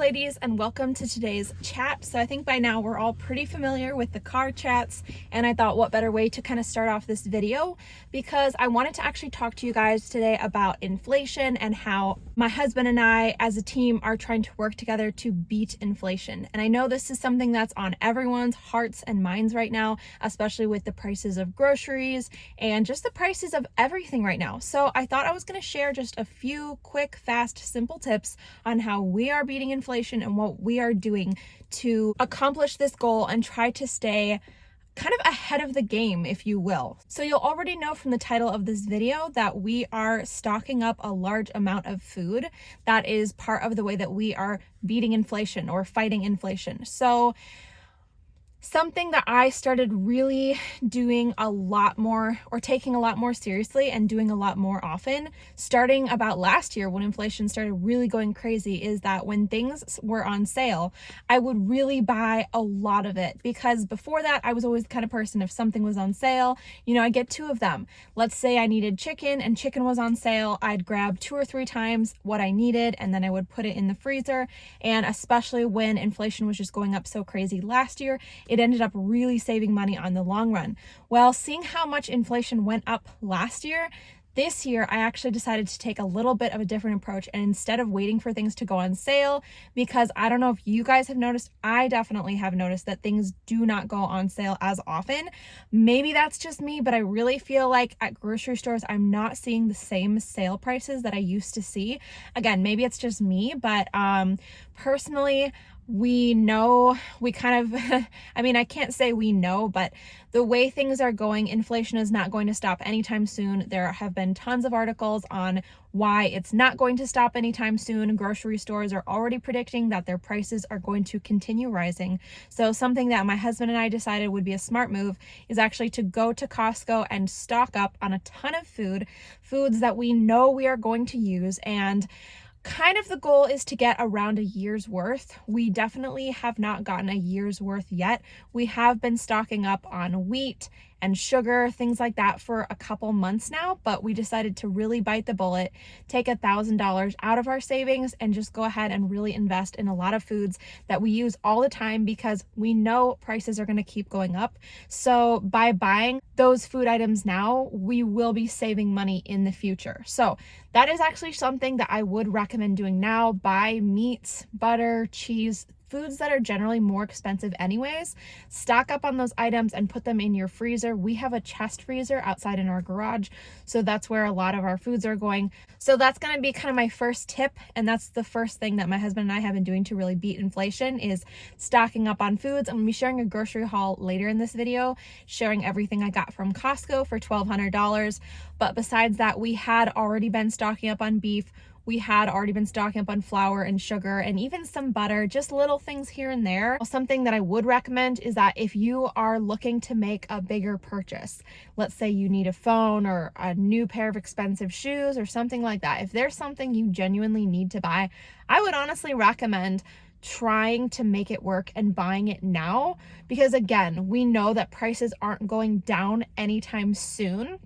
ladies, and welcome to today's chat. So I think by now we're all pretty familiar with the car chats, and I thought what better way to kind of start off this video, because I wanted to actually talk to you guys today about inflation and how my husband and I as a team are trying to work together to beat inflation. And I know this is something that's on everyone's hearts and minds right now, especially with the prices of groceries and just the prices of everything right now. So I thought I was going to share just a few quick, fast, simple tips on how we are beating inflation and what we are doing to accomplish this goal and try to stay kind of ahead of the game, if you will. So you'll already know from the title of this video that we are stocking up a large amount of food. That is part of the way that we are beating inflation or fighting inflation. So something that I started really doing a lot more, or taking a lot more seriously and doing a lot more often, starting about last year when inflation started really going crazy, is that when things were on sale, I would really buy a lot of it. Because before that, I was always the kind of person, if something was on sale, I'd get 2 of them. Let's say I needed chicken and chicken was on sale, I'd grab 2 or 3 times what I needed and then I would put it in the freezer. And especially when inflation was just going up so crazy last year, it ended up really saving money on the long run. Well, seeing how much inflation went up last year, this year I actually decided to take a little bit of a different approach, and instead of waiting for things to go on sale, because I don't know if you guys have noticed, I definitely have noticed that things do not go on sale as often. Maybe that's just me, but I really feel like at grocery stores I'm not seeing the same sale prices that I used to see. Again, maybe it's just me, but personally, we know, we kind of, I can't say we know, but the way things are going, inflation is not going to stop anytime soon. There have been tons of articles on why it's not going to stop anytime soon. Grocery stores are already predicting that their prices are going to continue rising. So something that my husband and I decided would be a smart move is actually to go to Costco and stock up on a ton of foods that we know we are going to use. And kind of the goal is to get around a year's worth. We definitely have not gotten a year's worth yet. We have been stocking up on wheat and sugar, things like that, for a couple months now, but we decided to really bite the bullet, take $1,000 out of our savings and just go ahead and really invest in a lot of foods that we use all the time, because we know prices are going to keep going up. So by buying those food items now, we will be saving money in the future. So that is actually something that I would recommend doing now. Buy meats, butter, cheese, foods that are generally more expensive anyways. Stock up on those items and put them in your freezer. We have a chest freezer outside in our garage, so that's where a lot of our foods are going. So that's going to be kind of my first tip, and that's the first thing that my husband and I have been doing to really beat inflation, is stocking up on foods. I'm going to be sharing a grocery haul later in this video, sharing everything I got from Costco for $1,200. But besides that, we had already been stocking up on beef. We had already been stocking up on flour and sugar and even some butter, just little things here and there. Something that I would recommend is that if you are looking to make a bigger purchase, let's say you need a phone or a new pair of expensive shoes or something like that, if there's something you genuinely need to buy, I would honestly recommend trying to make it work and buying it now, because again, we know that prices aren't going down anytime soon.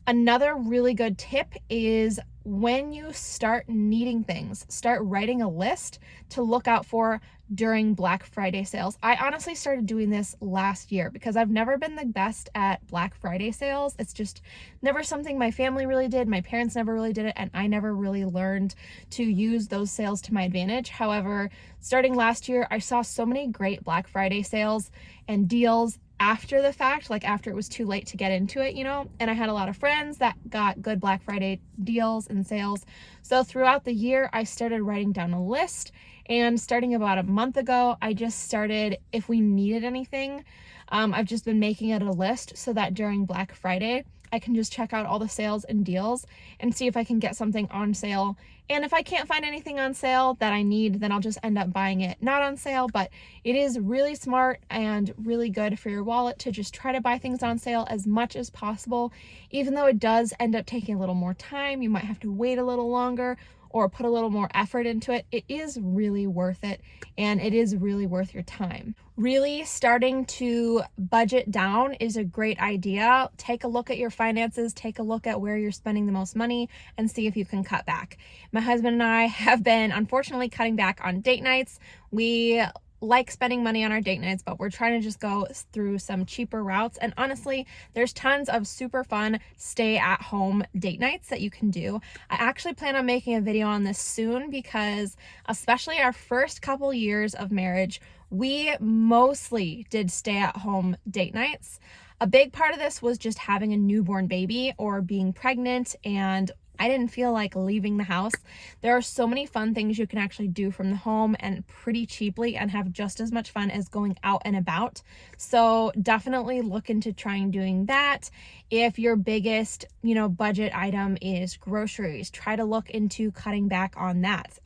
Another really good tip is when you start needing things, start writing a list to look out for during Black Friday sales. I honestly started doing this last year because I've never been the best at Black Friday sales. It's just never something my family really did. My parents never really did it, and I never really learned to use those sales to my advantage. However, starting last year, I saw so many great Black Friday sales and deals after the fact, like after it was too late to get into it, and I had a lot of friends that got good Black Friday deals and sales. So throughout the year, I started writing down a list, and starting about a month ago, I just started, if we needed anything, I've just been making it a list so that during Black Friday, I can just check out all the sales and deals and see if I can get something on sale. And if I can't find anything on sale that I need, then I'll just end up buying it not on sale. But it is really smart and really good for your wallet to just try to buy things on sale as much as possible. Even though it does end up taking a little more time, you might have to wait a little longer, or put a little more effort into it, it is really worth it, and it is really worth your time. Really starting to budget down is a great idea. Take a look at your finances, take a look at where you're spending the most money, and see if you can cut back. My husband and I have been unfortunately cutting back on date nights. We like spending money on our date nights, but we're trying to just go through some cheaper routes. And honestly, there's tons of super fun stay at home date nights that you can do. I actually plan on making a video on this soon because especially our first couple years of marriage, we mostly did stay at home date nights. A big part of this was just having a newborn baby or being pregnant, and I didn't feel like leaving the house. There are so many fun things you can actually do from the home and pretty cheaply and have just as much fun as going out and about. So definitely look into trying doing that. If your biggest, budget item is groceries, try to look into cutting back on that.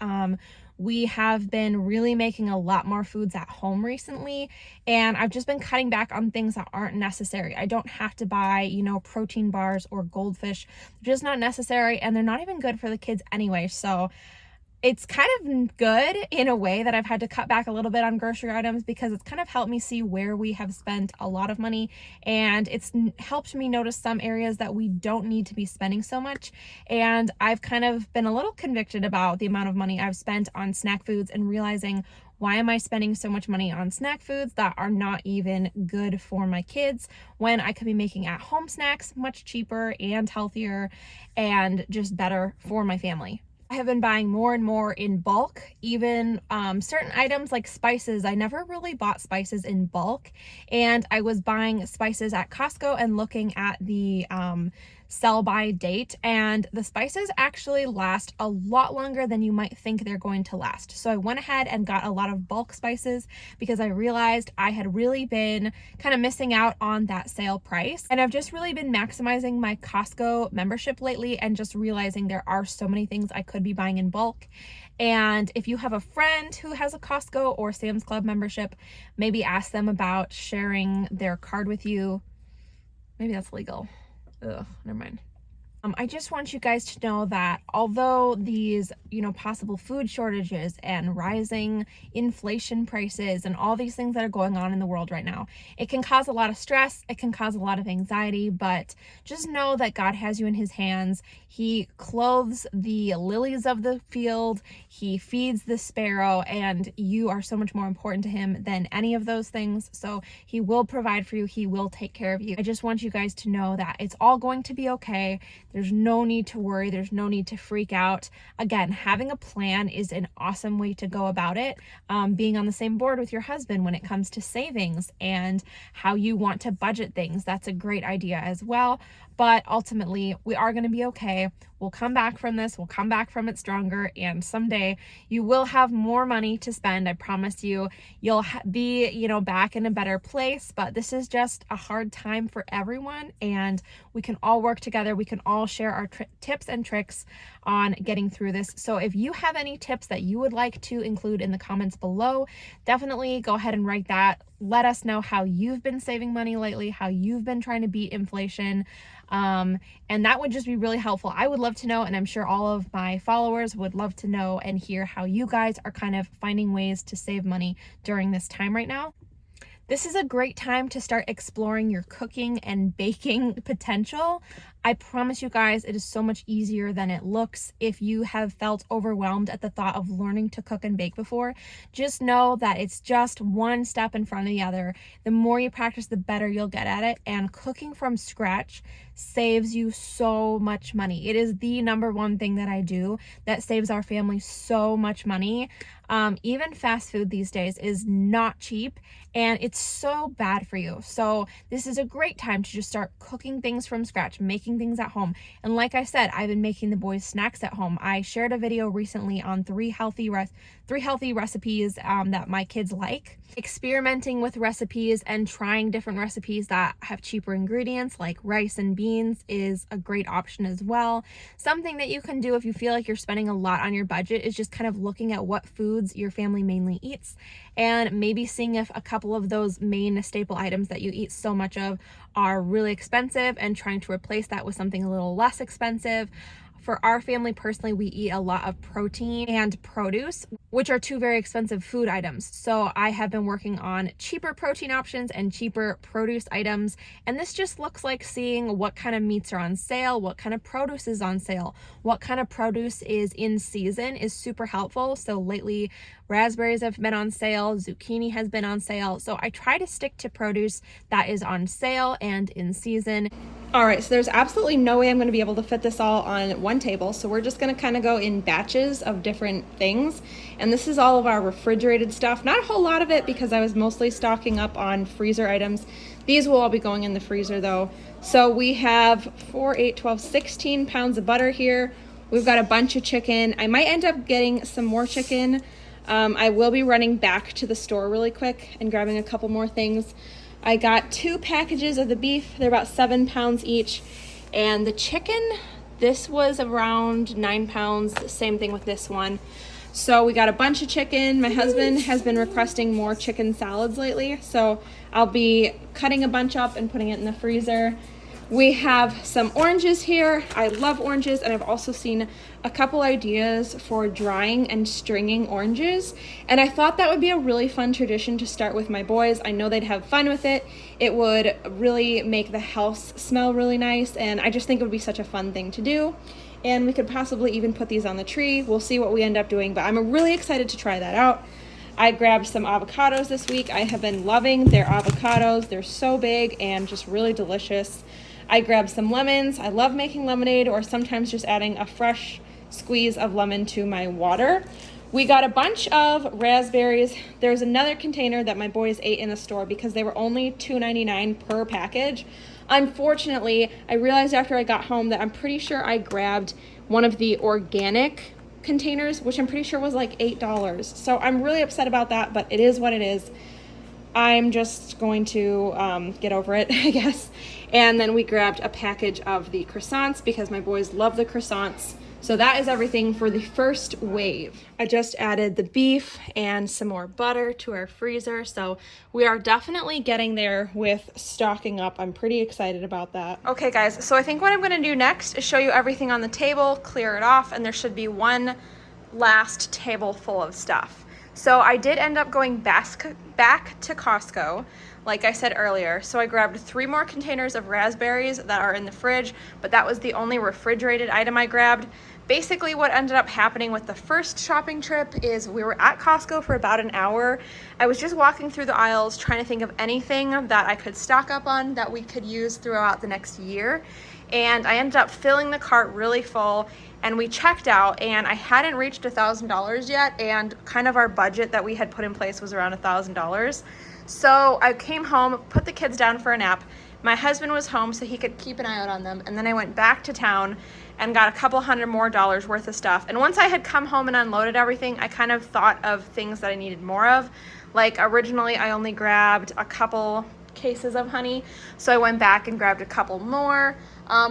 We have been really making a lot more foods at home recently, and I've just been cutting back on things that aren't necessary. I don't have to buy, protein bars or goldfish. They're just not necessary, and they're not even good for the kids anyway. So it's kind of good in a way that I've had to cut back a little bit on grocery items because it's kind of helped me see where we have spent a lot of money, and it's helped me notice some areas that we don't need to be spending so much. And I've kind of been a little convicted about the amount of money I've spent on snack foods and realizing, why am I spending so much money on snack foods that are not even good for my kids when I could be making at home snacks much cheaper and healthier and just better for my family? I have been buying more and more in bulk, even certain items like spices. I never really bought spices in bulk, and I was buying spices at Costco and looking at the sell by date, and the spices actually last a lot longer than you might think they're going to last. So I went ahead and got a lot of bulk spices because I realized I had really been kind of missing out on that sale price, and I've just really been maximizing my Costco membership lately and just realizing there are so many things I could be buying in bulk. And if you have a friend who has a Costco or Sam's Club membership, maybe ask them about sharing their card with you. Maybe that's legal. Ugh, never mind. I just want you guys to know that although these, possible food shortages and rising inflation prices and all these things that are going on in the world right now, it can cause a lot of stress, it can cause a lot of anxiety, but just know that God has you in his hands. He clothes the lilies of the field, he feeds the sparrow, and you are so much more important to him than any of those things. So he will provide for you, he will take care of you. I just want you guys to know that it's all going to be okay. There's no need to worry. There's no need to freak out. Again, having a plan is an awesome way to go about it. Being on the same board with your husband when it comes to savings and how you want to budget things, that's a great idea as well. But ultimately, we are going to be okay. We'll come back from this. We'll come back from it stronger. And someday you will have more money to spend. I promise you, you'll be, back in a better place. But this is just a hard time for everyone. And we can all work together. We can all share our tips and tricks on getting through this. So if you have any tips that you would like to include in the comments below, definitely go ahead and write that. Let us know how you've been saving money lately, how you've been trying to beat inflation. And that would just be really helpful. I would love to know, and I'm sure all of my followers would love to know and hear how you guys are kind of finding ways to save money during this time right now. This is a great time to start exploring your cooking and baking potential. I promise you guys, it is so much easier than it looks. If you have felt overwhelmed at the thought of learning to cook and bake before, just know that it's just one step in front of the other. The more you practice, the better you'll get at it. And cooking from scratch saves you so much money. It is the number one thing that I do that saves our family so much money. Even fast food these days is not cheap, and it's so bad for you. So this is a great time to just start cooking things from scratch, making things at home. And like I said, I've been making the boys snacks at home. I shared a video recently on three healthy recipes that my kids like. Experimenting with recipes and trying different recipes that have cheaper ingredients like rice and beans is a great option as well. Something that you can do if you feel like you're spending a lot on your budget is just kind of looking at what foods your family mainly eats and maybe seeing if a couple of those main staple items that you eat so much of are really expensive and trying to replace that with something a little less expensive. For our family personally, we eat a lot of protein and produce, which are two very expensive food items. So I have been working on cheaper protein options and cheaper produce items. And this just looks like seeing what kind of meats are on sale, what kind of produce is on sale, what kind of produce is in season is super helpful. So lately, raspberries have been on sale, zucchini has been on sale. So I try to stick to produce that is on sale and in season. All right, so there's absolutely no way I'm going to be able to fit this all on one table. So we're just going to kind of go in batches of different things. And this is all of our refrigerated stuff. Not a whole lot of it because I was mostly stocking up on freezer items. These will all be going in the freezer though. So we have 4, 8, 12, 16 pounds of butter here. We've got a bunch of chicken. I might end up getting some more chicken. I will be running back to the store really quick and grabbing a couple more things. I got 2 packages of the beef. They're about 7 pounds each. And the chicken, this was around 9 pounds. Same thing with this one. So we got a bunch of chicken. My husband has been requesting more chicken salads lately. So I'll be cutting a bunch up and putting it in the freezer. We have some oranges here. I love oranges, and I've also seen a couple ideas for drying and stringing oranges. And I thought that would be a really fun tradition to start with my boys. I know they'd have fun with it. It would really make the house smell really nice, and I just think it would be such a fun thing to do. And we could possibly even put these on the tree. We'll see what we end up doing, but I'm really excited to try that out. I grabbed some avocados this week. I have been loving their avocados. They're so big and just really delicious. I grabbed some lemons. I love making lemonade, or sometimes just adding a fresh squeeze of lemon to my water. We got a bunch of raspberries. There's another container that my boys ate in the store because they were only $2.99 per package. Unfortunately, I realized after I got home that I'm pretty sure I grabbed one of the organic containers, which I'm pretty sure was like $8. So I'm really upset about that, but it is what it is. I'm just going to get over it, I guess. And then we grabbed a package of the croissants because my boys love the croissants. So that is everything for the first wave. I just added the beef and some more butter to our freezer. So we are definitely getting there with stocking up. I'm pretty excited about that. Okay guys, so I think what I'm gonna do next is show you everything on the table, clear it off, and there should be one last table full of stuff. So I did end up going back to Costco, like I said earlier. So I grabbed 3 more containers of raspberries that are in the fridge, but that was the only refrigerated item I grabbed. Basically what ended up happening with the first shopping trip is we were at Costco for about an hour. I was just walking through the aisles trying to think of anything that I could stock up on that we could use throughout the next year. And I ended up filling the cart really full, and we checked out, and I hadn't reached $1,000 yet, and kind of our budget that we had put in place was around $1,000. So I came home, put the kids down for a nap. My husband was home so he could keep an eye out on them, and then I went back to town and got a couple $100 more worth of stuff. And once I had come home and unloaded everything, I kind of thought of things that I needed more of. Like originally I only grabbed a couple cases of honey, so I went back and grabbed a couple more.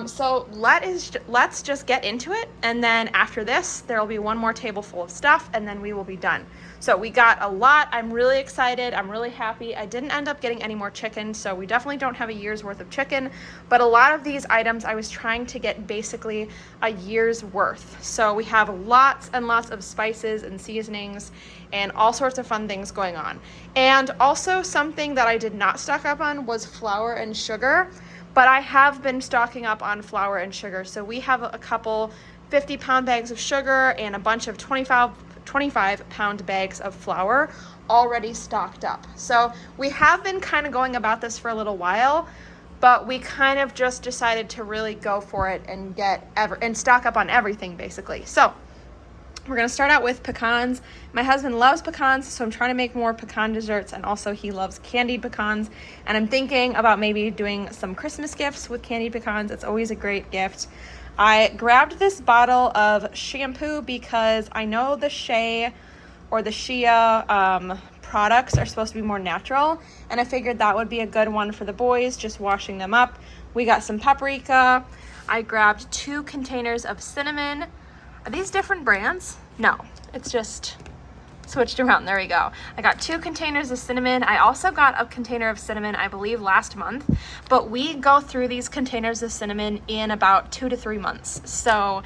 So let's just get into it, and then after this there will be one more table full of stuff, and then we will be done. So we got a lot. I'm really excited. I'm really happy. I didn't end up getting any more chicken, so we definitely don't have a year's worth of chicken, but a lot of these items I was trying to get basically a year's worth. So we have lots and lots of spices and seasonings and all sorts of fun things going on. And also something that I did not stock up on was flour and sugar, but I have been stocking up on flour and sugar. So we have a couple 50-pound bags of sugar and a bunch of 25-pound bags of flour already stocked up. So we have been kind of going about this for a little while, but we kind of just decided to really go for it and stock up on everything basically. So we're gonna start out with pecans. My husband loves pecans, so I'm trying to make more pecan desserts, and also he loves candied pecans. And I'm thinking about maybe doing some Christmas gifts with candied pecans. It's always a great gift. I grabbed this bottle of shampoo because I know the Shea or the Shea products are supposed to be more natural, and I figured that would be a good one for the boys, just washing them up. We got some paprika. I grabbed 2 containers of cinnamon. Are these different brands? No, it's just switched around. There we go. I got 2 containers of cinnamon. I also got a container of cinnamon, I believe last month, but we go through these containers of cinnamon in about 2 to 3 months. So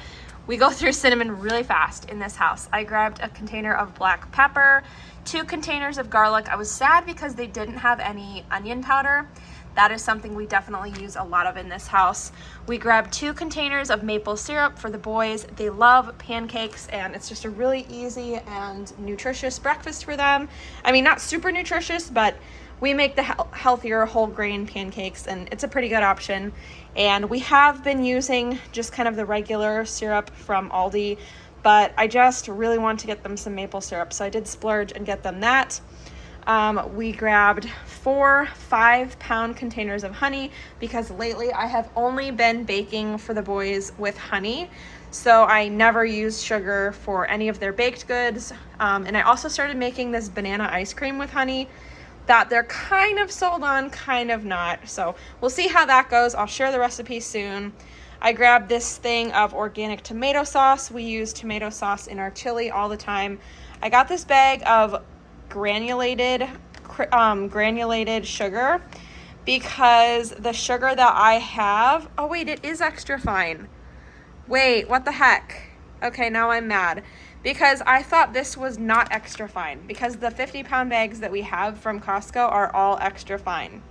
We go through cinnamon really fast in this house. I grabbed a container of black pepper, 2 containers of garlic. I was sad because they didn't have any onion powder. That is something we definitely use a lot of in this house. We grabbed 2 containers of maple syrup for the boys. They love pancakes, and it's just a really easy and nutritious breakfast for them. I mean, not super nutritious, but we make the healthier whole grain pancakes, and it's a pretty good option. And we have been using just kind of the regular syrup from Aldi, but I just really want to get them some maple syrup, so I did splurge and get them that. We grabbed 4 5-pound containers of honey because lately I have only been baking for the boys with honey. So I never use sugar for any of their baked goods. And I also started making this banana ice cream with honey that they're kind of sold on, kind of not. So we'll see how that goes. I'll share the recipe soon. I grabbed this thing of organic tomato sauce. We use tomato sauce in our chili all the time. I got this bag of granulated sugar because the sugar that I have, oh wait, it is extra fine. Wait, what the heck? Okay, now I'm mad because I thought this was not extra fine because the 50-pound bags that we have from Costco are all extra fine.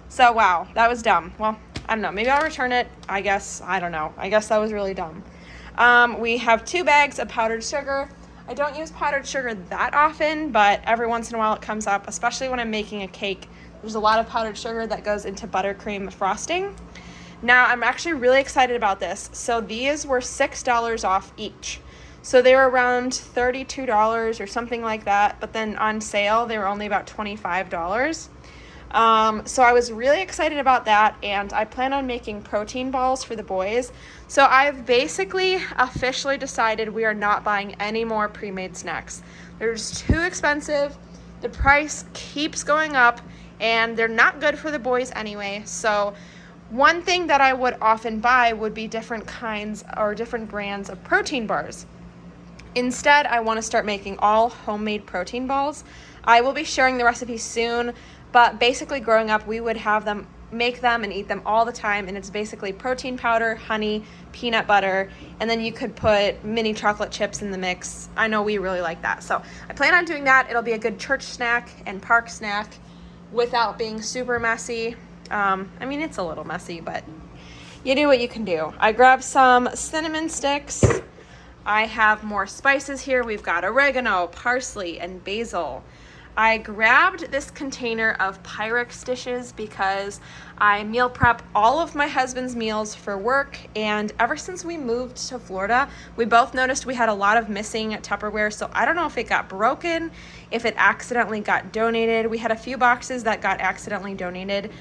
So wow, that was dumb. Well, I don't know, maybe I'll return it. I guess, I don't know. I guess that was really dumb. We have 2 bags of powdered sugar. I don't use powdered sugar that often, but every once in a while it comes up, especially when I'm making a cake. There's a lot of powdered sugar that goes into buttercream frosting. Now, I'm actually really excited about this. So these were $6 off each. So they were around $32 or something like that, but then on sale, they were only about $25. So I was really excited about that, and I plan on making protein balls for the boys. So I've basically officially decided we are not buying any more pre-made snacks. They're just too expensive. The price keeps going up, and they're not good for the boys anyway. So one thing that I would often buy would be different kinds or different brands of protein bars. Instead, I want to start making all homemade protein balls. I will be sharing the recipe soon. But basically growing up, we would have them, make them and eat them all the time. And it's basically protein powder, honey, peanut butter, and then you could put mini chocolate chips in the mix. I know we really like that. So I plan on doing that. It'll be a good church snack and park snack without being super messy. I mean, it's a little messy, but you do what you can do. I grabbed some cinnamon sticks. I have more spices here. We've got oregano, parsley, and basil. I grabbed this container of Pyrex dishes because I meal prep all of my husband's meals for work, and ever since we moved to Florida, we both noticed we had a lot of missing Tupperware, so I don't know if it got broken, if it accidentally got donated. We had a few boxes that got accidentally donated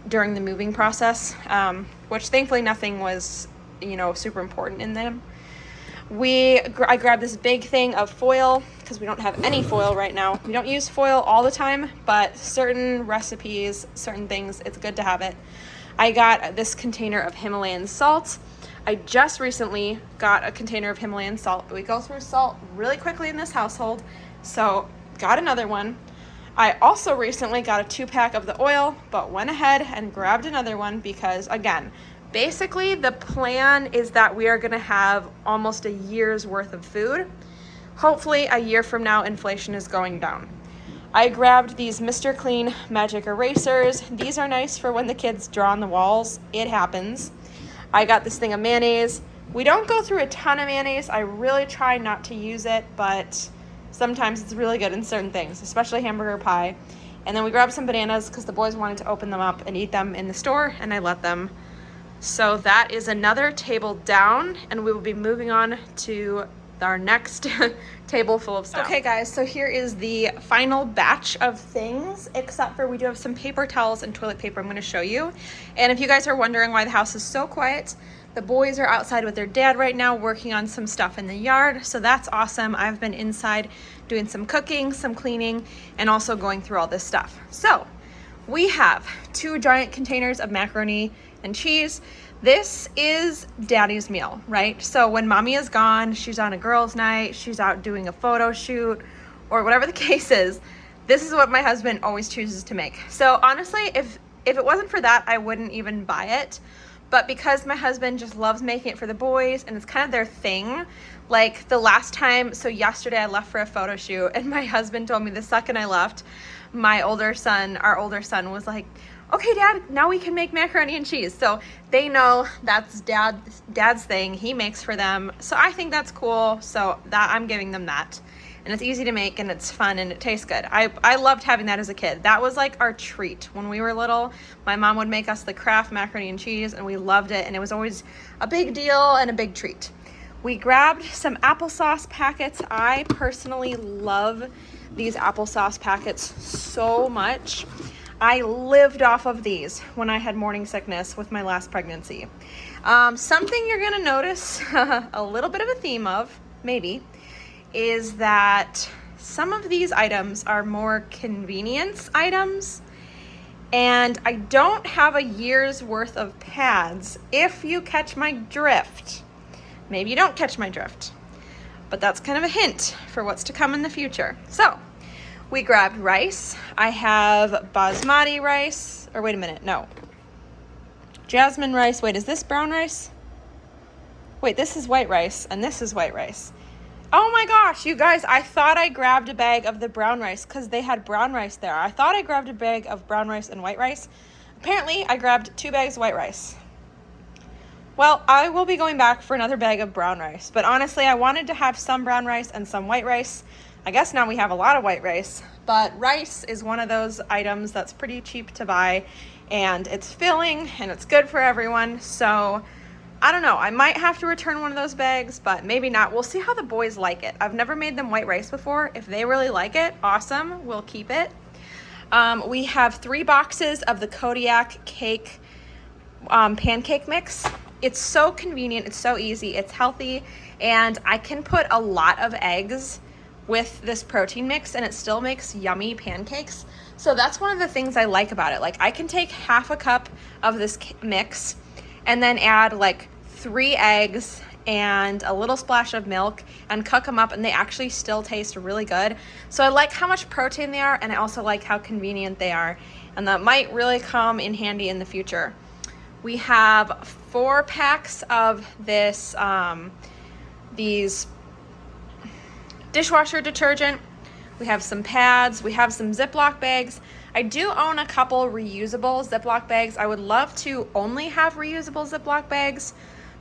during the moving process, which thankfully nothing was, super important in them. I grabbed this big thing of foil because we don't have any foil right now. We don't use foil all the time, but certain recipes, certain things, it's good to have it. I got this container of Himalayan salt. I just recently got a container of Himalayan salt, but we go through salt really quickly in this household, so got another one. I also recently got a 2-pack of the oil, but went ahead and grabbed another one because, again, basically, the plan is that we are going to have almost a year's worth of food. Hopefully, a year from now, inflation is going down. I grabbed these Mr. Clean Magic Erasers. These are nice for when the kids draw on the walls. It happens. I got this thing of mayonnaise. We don't go through a ton of mayonnaise. I really try not to use it, but sometimes it's really good in certain things, especially hamburger pie. And then we grabbed some bananas because the boys wanted to open them up and eat them in the store, and I let them. So that is another table down, and we will be moving on to our next table full of stuff. Okay guys, so here is the final batch of things, except for we do have some paper towels and toilet paper I'm going to show you. And if you guys are wondering why the house is so quiet, the boys are outside with their dad right now working on some stuff in the yard, so that's awesome. I've been inside doing some cooking, some cleaning, and also going through all this stuff. So we have 2 giant containers of macaroni and cheese. This is daddy's meal, right? So when mommy is gone, she's on a girls' night, she's out doing a photo shoot, or whatever the case is, this is what my husband always chooses to make. So honestly, if it wasn't for that, I wouldn't even buy it. but because my husband just loves making it for the boys and it's kind of their thing, like the last time, so yesterday I left for a photo shoot and my husband told me the second I left, our older son was like, okay, Dad, now we can make macaroni and cheese. So they know that's dad's thing. He makes for them. So I think that's cool. So that I'm giving them that. And it's easy to make and it's fun and it tastes good. I loved having that as a kid. That was like our treat when we were little. My mom would make us the Kraft macaroni and cheese and we loved it. And it was always a big deal and a big treat. We grabbed some applesauce packets. I personally love these applesauce packets so much. I lived off of these when I had morning sickness with my last pregnancy. Something you're gonna notice a little bit of a theme of, maybe, is that some of these items are more convenience items, and I don't have a year's worth of pads, if you catch my drift. Maybe you don't catch my drift, but that's kind of a hint for what's to come in the future. So, we grabbed rice. I have basmati rice, or wait a minute, no. Jasmine rice. Wait, is this brown rice? Wait, this is white rice, and this is white rice. Oh my gosh, you guys, I thought I grabbed a bag of the brown rice because they had brown rice there. I thought I grabbed a bag of brown rice and white rice. Apparently, I grabbed 2 bags of white rice. Well, I will be going back for another bag of brown rice, but honestly, I wanted to have some brown rice and some white rice. I guess now we have a lot of white rice, but rice is one of those items that's pretty cheap to buy, and it's filling and it's good for everyone. So I don't know, I might have to return one of those bags, but maybe not. We'll see how the boys like it. I've never made them white rice before. If they really like it, awesome, we'll keep it. We have 3 boxes of the Kodiak cake pancake mix. It's so convenient, it's so easy, it's healthy, and I can put a lot of eggs with this protein mix and it still makes yummy pancakes. So that's one of the things I like about it. Like, I can take half a cup of this mix and then add like 3 eggs and a little splash of milk and cook them up, and they actually still taste really good. So I like how much protein they are, and I also like how convenient they are, and that might really come in handy in the future. We have 4 packs of this these dishwasher detergent. We have some pads, we have some Ziploc bags. I do own a couple reusable Ziploc bags. I would love to only have reusable Ziploc bags,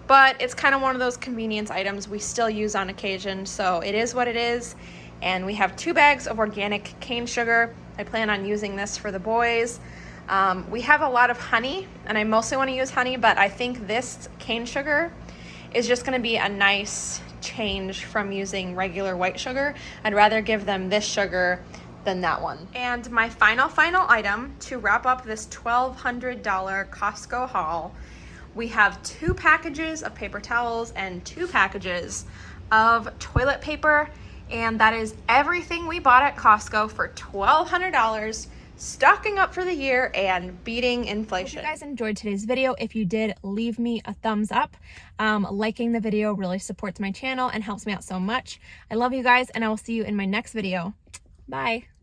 but it's kind of one of those convenience items we still use on occasion, so it is what it is. And we have 2 bags of organic cane sugar. I plan on using this for the boys. We have a lot of honey, and I mostly want to use honey, but I think this cane sugar is just going to be a nice change from using regular white sugar. I'd rather give them this sugar than that one. And my final item to wrap up this $1,200 Costco haul, we have 2 packages of paper towels and 2 packages of toilet paper, and that is everything we bought at Costco for $1,200. Stocking up for the year and beating inflation. Hope you guys enjoyed today's video. If you did, leave me a thumbs up. Liking the video really supports my channel and helps me out so much. I love you guys, and I will see you in my next video. Bye.